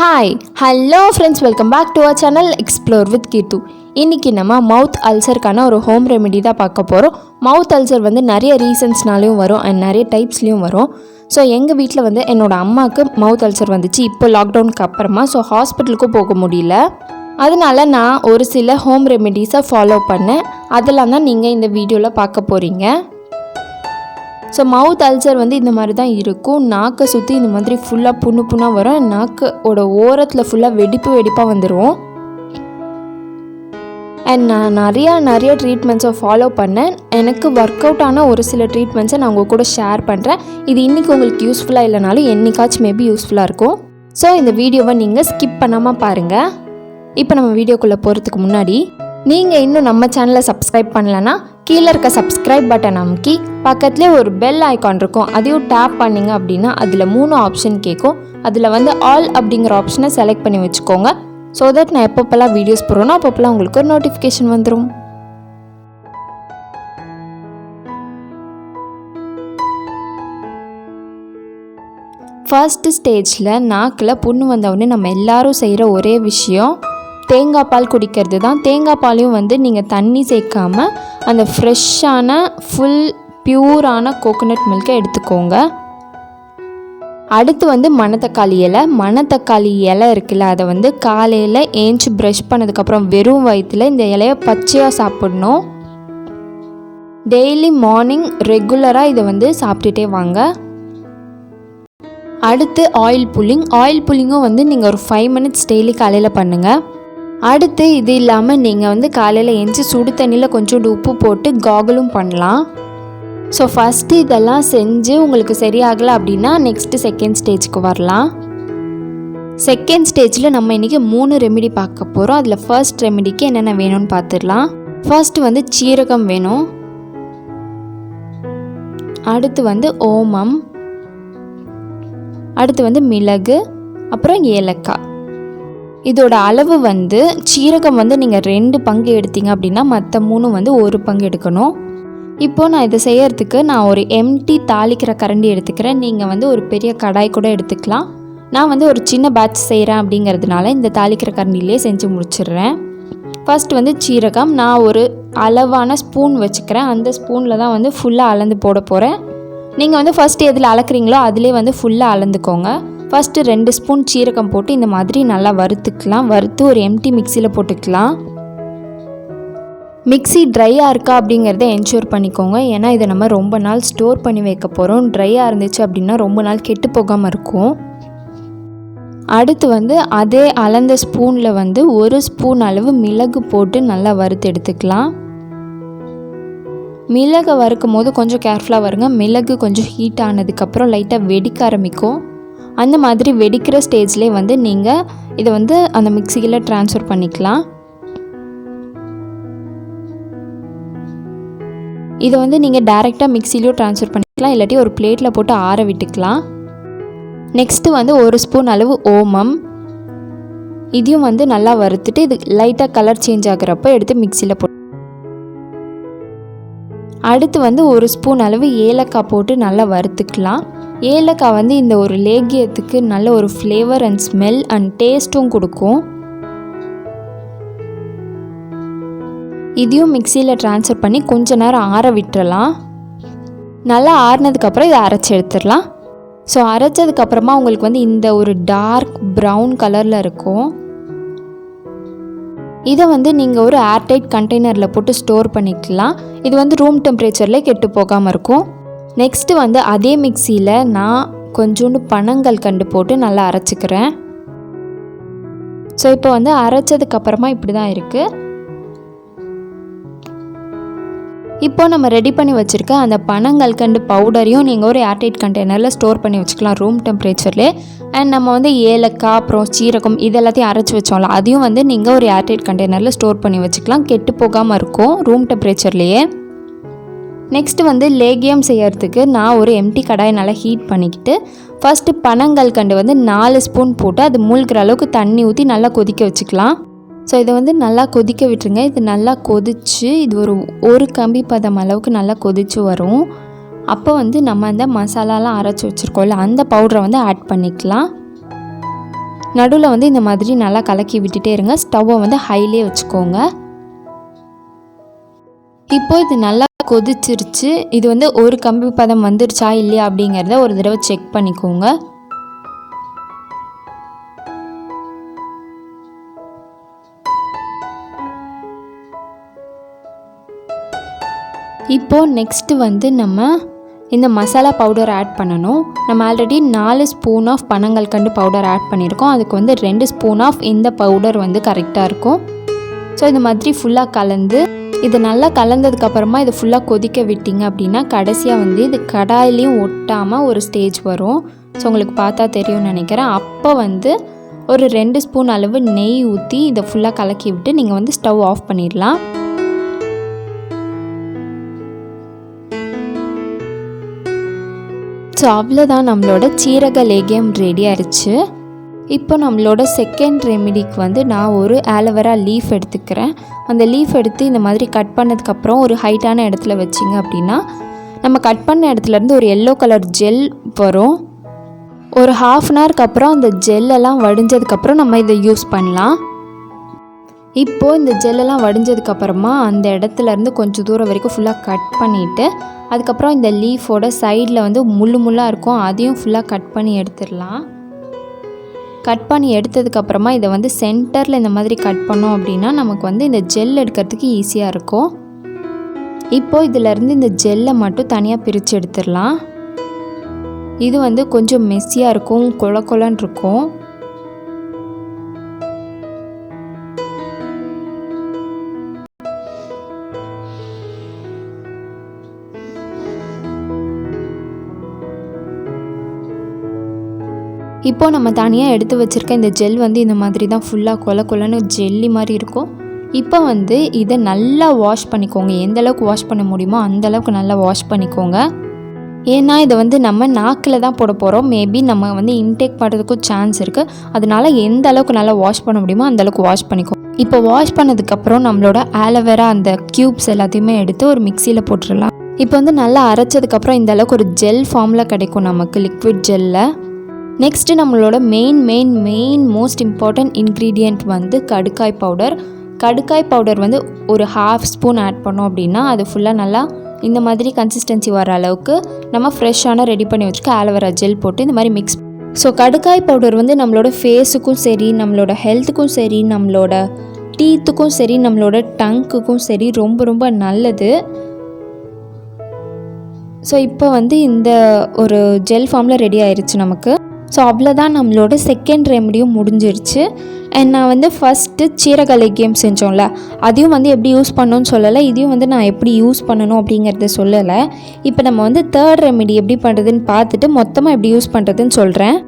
Hi, hello friends, welcome back to our channel Explore with Keerthu. இன்னைக்கு நம்ம மவுத் அல்சருக்கான ஒரு home remedy தான் பார்க்க போகிறோம். மவுத் அல்சர் வந்து நிறைய ரீசன்ஸ்னாலையும் வரும் அண்ட் நிறைய டைப்ஸ்லேயும் வரும். ஸோ எங்கள் வீட்டில் வந்து என்னோடய அம்மாவுக்கு மவுத் அல்சர் வந்துச்சு இப்போ லாக்டவுனுக்கு அப்புறமா. ஸோ ஹாஸ்பிட்டலுக்கும் போக முடியல. அதனால நான் ஒரு சில ஹோம் ரெமெடிஸை ஃபாலோ பண்ணேன். அதெல்லாம் தான் நீங்கள் இந்த வீடியோவில் பார்க்க போகிறீங்க. ஸோ மவுத் அல்சர் வந்து இந்த மாதிரி தான் இருக்கும். நாக்கை சுற்றி இந்த மாதிரி ஃபுல்லாக புண்ணாக வரும். நாக்கோட ஓரத்தில் ஃபுல்லாக வெடிப்பாக வந்துடும். அண்ட் நான் நிறைய ட்ரீட்மெண்ட்ஸை ஃபாலோ பண்ணேன். எனக்கு ஒர்க் அவுட் ஆன ஒரு சில ட்ரீட்மெண்ட்ஸை நான் உங்கள் கூட ஷேர் பண்ணுறேன். இது இன்றைக்கி உங்களுக்கு யூஸ்ஃபுல்லாக இல்லைனாலும் என்னைக்காச்சும் மேபி யூஸ்ஃபுல்லாக இருக்கும். ஸோ இந்த வீடியோவை நீங்கள் ஸ்கிப் பண்ணாமல் பாருங்கள். இப்போ நம்ம வீடியோக்குள்ளே போகிறதுக்கு முன்னாடி நீங்கள் இன்னும் நம்ம சேனலை சப்ஸ்கிரைப் பண்ணலைன்னா கீழே இருக்க சப்ஸ்கிரைப் பட்டன் அமுக்கி பக்கத்துலேயே ஒரு பெல் ஐக்கான் இருக்கும், அதையும் டேப் பண்ணிங்க அப்படின்னா அதில் 3 ஆப்ஷன் கேட்கும். அதில் வந்து ஆல் அப்படிங்கிற ஆப்ஷனை செலக்ட் பண்ணி வச்சுக்கோங்க. ஸோ தட் நான் எப்பப்பெல்லாம் வீடியோஸ் போடுறேனோ அப்பப்பெல்லாம் உங்களுக்கு ஒரு நோட்டிஃபிகேஷன் வந்துடும். ஃபர்ஸ்ட் ஸ்டேஜில் நாக்கில் புண்ணு வந்தவுடனே நம்ம எல்லோரும் செய்கிற ஒரே விஷயம் தேங்காய் பால் குடிக்கிறது தான். தேங்காய் பாலையும் வந்து நீங்கள் தண்ணி சேர்க்காமல் அந்த ஃப்ரெஷ்ஷான ஃபுல் பியூரான கோகோனட் மில்கை எடுத்துக்கோங்க. அடுத்து வந்து மணத்தக்காளி இலை இருக்குல்ல, அதை வந்து காலையில் ஏஞ்சி ப்ரஷ் பண்ணதுக்கப்புறம் வெறும் வயிற்றில் இந்த இலையை பச்சையாக சாப்பிடணும். டெய்லி மார்னிங் ரெகுலராக இதை வந்து சாப்பிட்டுட்டே வாங்க. அடுத்து ஆயில் புல்லிங்கும் வந்து நீங்கள் ஒரு 5 மினிட்ஸ் டெய்லி காலையில் பண்ணுங்கள். அடுத்து இது இல்லாமல் நீங்கள் வந்து காலையில் எஞ்சி சுடு தண்ணியில் கொஞ்சோண்டு உப்பு போட்டு காகலும் பண்ணலாம். ஸோ ஃபஸ்ட்டு இதெல்லாம் செஞ்சு உங்களுக்கு சரியாகலை அப்படின்னா நெக்ஸ்ட்டு செகண்ட் ஸ்டேஜுக்கு வரலாம். செகண்ட் ஸ்டேஜில் நம்ம இன்றைக்கி 3 ரெமெடி பார்க்க போகிறோம். அதில் ஃபர்ஸ்ட் ரெமெடிக்கு என்னென்ன வேணும்னு பார்த்துடலாம். ஃபர்ஸ்ட் வந்து சீரகம் வேணும். அடுத்து வந்து ஓமம், அடுத்து வந்து மிளகு, அப்புறம் ஏலக்காய். இதோட அளவு வந்து சீரகம் வந்து நீங்கள் 2 பங்கு எடுத்தீங்க அப்படின்னா மற்ற 3 வந்து 1 பங்கு எடுக்கணும். இப்போது நான் இதை செய்யறதுக்கு நான் ஒரு எம்டி தாளிக்கிற கரண்டி எடுத்துக்கிறேன். நீங்கள் வந்து ஒரு பெரிய கடாய் கூட எடுத்துக்கலாம். நான் வந்து ஒரு சின்ன பேட்ச் செய்கிறேன் அப்படிங்கிறதுனால இந்த தாளிக்கிற கரண்டிலே செஞ்சு முடிச்சிடுறேன். ஃபர்ஸ்ட் வந்து சீரகம் நான் ஒரு அளவான ஸ்பூன் வச்சுக்கிறேன். அந்த ஸ்பூனில் தான் வந்து ஃபுல்லாக அளந்து போட போகிறேன். நீங்கள் வந்து ஃபஸ்ட்டு எதில் அளக்குறீங்களோ அதிலே வந்து ஃபுல்லாக அளந்துக்கோங்க. ஃபஸ்ட்டு 2 ஸ்பூன் சீரகம் போட்டு இந்த மாதிரி நல்லா வறுத்துக்கலாம். வறுத்து ஒரு எம்டி மிக்சியில் போட்டுக்கலாம். மிக்சி ட்ரையாக இருக்கா அப்படிங்கிறத என்ஷூர் பண்ணிக்கோங்க. ஏன்னா இதை நம்ம ரொம்ப நாள் ஸ்டோர் பண்ணி வைக்க போகிறோம். ட்ரையாக இருந்துச்சு அப்படின்னா ரொம்ப நாள் கெட்டு போகாமல் இருக்கும். அடுத்து வந்து அதே அளந்த ஸ்பூனில் வந்து 1 ஸ்பூன் அளவு மிளகு போட்டு நல்லா வறுத்து எடுத்துக்கலாம். மிளகை வறுக்கும் போது கொஞ்சம் கேர்ஃபுல்லாக வருங்க. மிளகு கொஞ்சம் ஹீட் ஆனதுக்கப்புறம் லைட்டாக வெடிக்க ஆரம்பிக்கும். அந்த மாதிரி வெடிக்கிற ஸ்டேஜ்லேயே வந்து நீங்கள் இதை வந்து அந்த மிக்சியில் ட்ரான்ஸ்ஃபர் பண்ணிக்கலாம். இதை வந்து நீங்கள் டைரெக்டாக மிக்சிலையும் ட்ரான்ஸ்ஃபர் பண்ணிக்கலாம், இல்லாட்டி ஒரு பிளேட்டில் போட்டு ஆற விட்டுக்கலாம். நெக்ஸ்ட்டு வந்து 1 ஸ்பூன் அளவு ஓமம், இதையும் வந்து நல்லா வறுத்துட்டு இது லைட்டாக கலர் சேஞ்ச் ஆகிறப்போ எடுத்து மிக்சியில் போட்டு. அடுத்து வந்து 1 ஸ்பூன் அளவு ஏலக்காய் போட்டு நல்லா வறுத்துக்கலாம். ஏலக்காய் வந்து இந்த ஒரு லேகியத்துக்கு நல்ல ஒரு ஃப்ளேவர் அண்ட் ஸ்மெல் அண்ட் டேஸ்ட்டும் கொடுக்கும். இதையும் மிக்சியில் ட்ரான்ஸ்ஃபர் பண்ணி கொஞ்ச நேரம் ஆற விட்டுறலாம். நல்லா ஆறினதுக்கப்புறம் இதை அரைச்சி எடுத்துடலாம். ஸோ அரைச்சதுக்கப்புறமா உங்களுக்கு வந்து இந்த ஒரு டார்க் ப்ரௌன் கலரில் இருக்கும். இதை வந்து நீங்கள் ஒரு ஏர்டைட் கண்டெய்னரில் போட்டு ஸ்டோர் பண்ணிக்கலாம். இது வந்து ரூம் டெம்பரேச்சரில் கெட்டு போகாமல் இருக்கும். நெக்ஸ்ட்டு வந்து அதே மிக்சியில் நான் கொஞ்சோண்டு பனங்கல்கண்டு போட்டு நல்லா அரைச்சிக்கிறேன். ஸோ இப்போ வந்து அரைச்சதுக்கப்புறமா இப்படி தான் இருக்குது. இப்போ நம்ம ரெடி பண்ணி வச்சுருக்க அந்த பனங்கல்கண்டு பவுடரையும் நீங்கள் ஒரு ஏர்டைட் கண்டெய்னரில் ஸ்டோர் பண்ணி வச்சுக்கலாம் ரூம் டெம்பரேச்சர்லேயே. அண்ட் நம்ம வந்து ஏலக்காய் அப்புறம் சீரகம் இது எல்லாத்தையும் அரைச்சி வச்சோம்ல, அதையும் வந்து நீங்கள் ஒரு ஏர்டைட் கண்டெய்னரில் ஸ்டோர் பண்ணி வச்சுக்கலாம். கெட்டு போகாமல் இருக்கும் ரூம் டெம்பரேச்சர்லேயே. நெக்ஸ்ட்டு வந்து லேகியம் செய்யறதுக்கு நான் ஒரு எம்டி கடாயை நல்லா ஹீட் பண்ணிக்கிட்டு ஃபஸ்ட்டு பனங்கல்கண்டு வந்து 4 ஸ்பூன் போட்டு அது மூழ்கிற அளவுக்கு தண்ணி ஊற்றி நல்லா கொதிக்க வச்சுக்கலாம். ஸோ இதை வந்து நல்லா கொதிக்க விட்டுருங்க. இது நல்லா கொதித்து இது ஒரு கம்பி பதம் அளவுக்கு நல்லா கொதித்து வரும். அப்போ வந்து நம்ம அந்த மசாலாலாம் அரைச்சி வச்சுருக்கோம்ல அந்த பவுடரை வந்து ஆட் பண்ணிக்கலாம். நடுவில் வந்து இந்த மாதிரி நல்லா கலக்கி விட்டுட்டே இருங்க. ஸ்டவ்வை வந்து ஹைலே வச்சுக்கோங்க. இப்போ இது நல்லா கொதிச்சிருச்சு. இது வந்து ஒரு கம்பி பதம் வந்துருச்சா இல்லையா அப்படிங்கிறத ஒரு தடவை செக் பண்ணிக்கோங்க. இப்போது நெக்ஸ்ட்டு வந்து நம்ம இந்த மசாலா பவுடர் ஆட் பண்ணணும். நம்ம ஆல்ரெடி 4 ஸ்பூன் ஆஃப் பனங்கல்கண்டு பவுடர் ஆட் பண்ணியிருக்கோம். அதுக்கு வந்து 2 ஸ்பூன் ஆஃப் இந்த பவுடர் வந்து கரெக்டாக இருக்கும். ஸோ இந்த மாதிரி ஃபுல்லாக கலந்து இது நல்லா கலந்ததுக்கப்புறமா இது ஃபுல்லாக கொதிக்க விட்டிங்க அப்படின்னா கடைசியாக வந்து இது கடாயிலையும் ஒட்டாமல் ஒரு ஸ்டேஜ் வரும். ஸோ உங்களுக்கு பார்த்தா தெரியும்னு நினைக்கிறேன். அப்போ வந்து ஒரு 2 ஸ்பூன் அளவு நெய் ஊற்றி இதை ஃபுல்லாக கலக்கி விட்டு நீங்கள் வந்து ஸ்டவ் ஆஃப் பண்ணிடலாம். ஸோ அவ்வளோதான், நம்மளோட சீரக லேகியம் ரெடி ஆயிடுச்சு. இப்போ நம்மளோட செகண்ட் ரெமிடிக்கு வந்து நான் ஒரு ஆலோவேரா லீஃப் எடுத்துக்கிறேன். அந்த லீஃப் எடுத்து இந்த மாதிரி கட் பண்ணதுக்கப்புறம் ஒரு ஹைட்டான இடத்துல வச்சிங்க அப்படின்னா நம்ம கட் பண்ண இடத்துலேருந்து ஒரு எல்லோ கலர் ஜெல் வரும். ஒரு 1/2 அன் ஹவருக்கு அப்புறம் அந்த ஜெல்லெல்லாம் வடிஞ்சதுக்கப்புறம் நம்ம இதை யூஸ் பண்ணலாம். இப்போது இந்த ஜெல்லெல்லாம் வடிஞ்சதுக்கப்புறமா அந்த இடத்துலேருந்து கொஞ்சம் தூரம் வரைக்கும் ஃபுல்லாக கட் பண்ணிவிட்டு அதுக்கப்புறம் இந்த லீஃபோட சைடில் வந்து முள்ளாக இருக்கும், அதையும் ஃபுல்லாக கட் பண்ணி எடுத்துடலாம். கட் பண்ணி எடுத்ததுக்கப்புறமா இதை வந்து சென்டரில் இந்த மாதிரி கட் பண்ணோம் அப்படின்னா நமக்கு வந்து இந்த ஜெல் எடுக்கிறதுக்கு ஈஸியாக இருக்கும். இப்போது இதிலேருந்து இந்த ஜெல்லை மட்டும் தனியாக பிரித்து எடுத்துடலாம். இது வந்து கொஞ்சம் மெஸ்ஸியாக இருக்கும், கொல கொலன்னு இருக்கும். இப்போது நம்ம தனியாக எடுத்து வச்சுருக்க இந்த ஜெல் வந்து இந்த மாதிரி தான் ஃபுல்லாக கொல கொலன்னு ஜெல்லி மாதிரி இருக்கும். இப்போ வந்து இதை நல்லா வாஷ் பண்ணிக்கோங்க. எந்த அளவுக்கு வாஷ் பண்ண முடியுமோ அந்தளவுக்கு நல்லா வாஷ் பண்ணிக்கோங்க. ஏன்னா இதை வந்து நம்ம நாக்கில் தான் போட போகிறோம். மேபி நம்ம வந்து இன்டேக் பண்ணுறதுக்கும் சான்ஸ் இருக்குது. அதனால எந்த அளவுக்கு நல்லா வாஷ் பண்ண முடியுமோ அந்தளவுக்கு வாஷ் பண்ணிக்கோங்க. இப்போ வாஷ் பண்ணதுக்கப்புறம் நம்மளோட ஆலோவேரா அந்த க்யூப்ஸ் எல்லாத்தையுமே எடுத்து ஒரு மிக்சியில் போட்டுடலாம். இப்போ வந்து நல்லா அரைச்சதுக்கப்புறம் இந்த அளவுக்கு ஒரு ஜெல் ஃபார்மில் கிடைக்கும் நமக்கு, லிக்விட் ஜெல்லில். நெக்ஸ்ட்டு நம்மளோட மெயின் மோஸ்ட் இம்பார்ட்டன்ட் இன்க்ரீடியண்ட் வந்து கடுக்காய் பவுடர். கடுக்காய் பவுடர் வந்து ஒரு 1/2 ஸ்பூன் ஆட் பண்ணோம் அப்படின்னா அது ஃபுல்லாக நல்லா இந்த மாதிரி கன்சிஸ்டன்சி வர அளவுக்கு நம்ம ஃப்ரெஷ்ஷான ரெடி பண்ணி வச்சுக்க ஆலோவேரா ஜெல் போட்டு இந்த மாதிரி மிக்ஸ். ஸோ கடுக்காய் பவுடர் வந்து நம்மளோட ஃபேஸுக்கும் சரி, நம்மளோட ஹெல்த்துக்கும் சரி, நம்மளோட டீத்துக்கும் சரி, நம்மளோட டங்குக்கும் சரி ரொம்ப ரொம்ப நல்லது. ஸோ இப்போ வந்து இந்த ஒரு ஜெல் ஃபார்மில் ரெடி ஆயிடுச்சு நமக்கு. ஸோ அவ்வளோதான், நம்மளோட செகண்ட் ரெமடியும் முடிஞ்சிருச்சு. அண்ட் நான் வந்து ஃபஸ்ட்டு சீரக லேகியம் செஞ்சோம்ல, அதையும் வந்து எப்படி யூஸ் பண்ணணும்னு சொல்லலை, இதையும் வந்து நான் எப்படி யூஸ் பண்ணணும் அப்படிங்கிறத சொல்லலை. இப்போ நம்ம வந்து தேர்ட் ரெமெடி எப்படி பண்ணுறதுன்னு பார்த்துட்டு மொத்தமாக எப்படி யூஸ் பண்ணுறதுன்னு சொல்கிறேன்.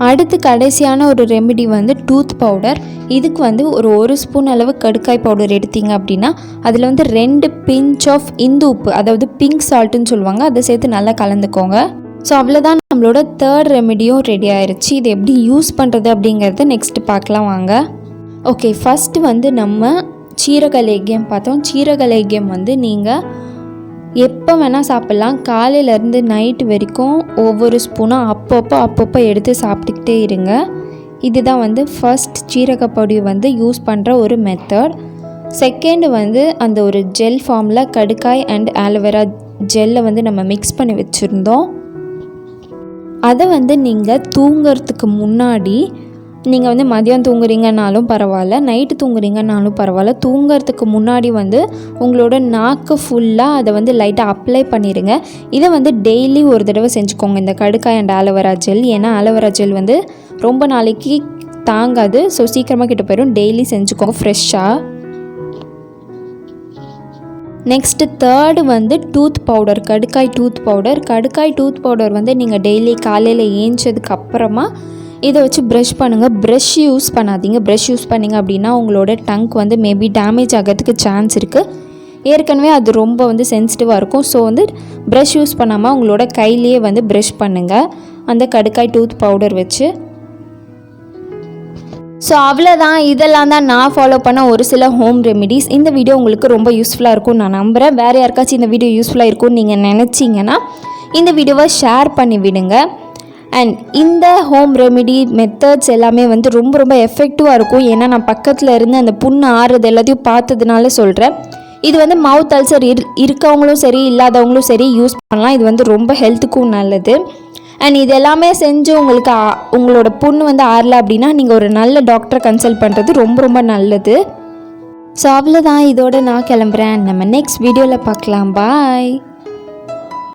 அடுத்து கடைசியான ஒரு ரெமெடி வந்து டூத் பவுடர். இதுக்கு வந்து ஒரு ஸ்பூன் அளவு கடுக்காய் பவுடர் எடுத்தீங்க அப்படின்னா அதில் வந்து 2 பிஞ்ச் ஆஃப் இந்து உப்பு, அதாவது பிங்க் சால்ட்டுன்னு சொல்லுவாங்க, அதை சேர்த்து நல்லா கலந்துக்கோங்க. ஸோ அவ்வளோதான், நம்மளோட தேர்ட் ரெமெடியும் ரெடி ஆயிடுச்சு. இது எப்படி யூஸ் பண்ணுறது அப்படிங்கிறத நெக்ஸ்ட்டு பார்க்கலாம் வாங்க. ஓகே, ஃபஸ்ட்டு வந்து நம்ம சீரக லேகியம் பார்த்தோம். சீரக லேகியம் வந்து நீங்கள் எப்போ வேணால் சாப்பிட்லாம். காலையிலேருந்து நைட்டு வரைக்கும் ஒவ்வொரு ஸ்பூனாக அப்பப்போ எடுத்து சாப்பிட்டுக்கிட்டே இருங்க. இதுதான் வந்து ஃபர்ஸ்ட் சீரகப்பொடி வந்து யூஸ் பண்ணுற ஒரு மெத்தட். செகண்டு வந்து அந்த ஒரு ஜெல் ஃபார்மில் கடுக்காய் அண்ட் ஆலோவேரா ஜெல்லை வந்து நம்ம மிக்ஸ் பண்ணி வச்சுருந்தோம். அதை வந்து நீங்கள் தூங்கிறதுக்கு முன்னாடி, நீங்கள் வந்து மதியம் தூங்குறீங்கன்னாலும் பரவாயில்ல, நைட்டு தூங்குறீங்கன்னாலும் பரவாயில்ல, தூங்கிறதுக்கு முன்னாடி வந்து உங்களோட நாக்கு ஃபுல்லாக அதை வந்து லைட்டாக அப்ளை பண்ணிடுங்க. இதை வந்து டெய்லி ஒரு தடவை செஞ்சுக்கோங்க, இந்த கடுக்காய் அண்ட் ஆலோவேரா ஜெல். ஏன்னா ஆலோவேரா ஜெல் வந்து ரொம்ப நாளைக்கு தாங்காது, ஸோ சீக்கிரமாக கிட்ட போயிடும். டெய்லி செஞ்சுக்கோங்க ஃப்ரெஷ்ஷாக. நெக்ஸ்ட்டு தேர்டு வந்து டூத் பவுடர், கடுக்காய் டூத் பவுடர். கடுக்காய் டூத் பவுடர் வந்து நீங்கள் டெய்லி காலையில் ஏஞ்சதுக்கு அப்புறமா இதை வச்சு ப்ரஷ் பண்ணுங்கள். ப்ரஷ் யூஸ் பண்ணாதீங்க. ப்ரஷ் யூஸ் பண்ணிங்க அப்படின்னா உங்களோட டங்க் வந்து மேபி டேமேஜ் ஆகிறதுக்கு சான்ஸ் இருக்குது. ஏற்கனவே அது ரொம்ப வந்து சென்சிட்டிவாக இருக்கும். ஸோ வந்து ப்ரஷ் யூஸ் பண்ணாமல் உங்களோட கையிலேயே வந்து ப்ரஷ் பண்ணுங்கள் அந்த கடுக்காய் டூத் பவுடர் வச்சு. ஸோ அவ்வளோதான், இதெல்லாம் தான் நான் ஃபாலோ பண்ண ஒரு சில ஹோம் ரெமிடிஸ். இந்த வீடியோ உங்களுக்கு ரொம்ப யூஸ்ஃபுல்லாக இருக்கும்னு நான் நம்புகிறேன். வேறு யாருக்காச்சும் இந்த வீடியோ யூஸ்ஃபுல்லாக இருக்கும்னு நீங்கள் நினச்சிங்கன்னா இந்த வீடியோவை ஷேர் பண்ணி விடுங்க. அண்ட் இந்த ஹோம் ரெமிடி மெத்தட்ஸ் எல்லாமே வந்து ரொம்ப ரொம்ப எஃபெக்டிவாக இருக்கும். ஏன்னா நான் பக்கத்தில் இருந்து அந்த புண்ணு ஆறுறது எல்லாத்தையும் பார்த்ததுனால சொல்கிறேன். இது வந்து மவுத் அல்சர் இருக்கவங்களும் சரி இல்லாதவங்களும் சரி யூஸ் பண்ணலாம். இது வந்து ரொம்ப ஹெல்த்துக்கும் நல்லது. அண்ட் இது எல்லாமே செஞ்சு உங்களுக்கு உங்களோட புண்ணு வந்து ஆறல அப்படின்னா நீங்கள் ஒரு நல்ல டாக்டரை கன்சல்ட் பண்ணுறது ரொம்ப ரொம்ப நல்லது. ஸோ அவ்வளோதான், இதோட நான் கிளம்புறேன். நம்ம நெக்ஸ்ட் வீடியோவில் பார்க்கலாம். பாய்.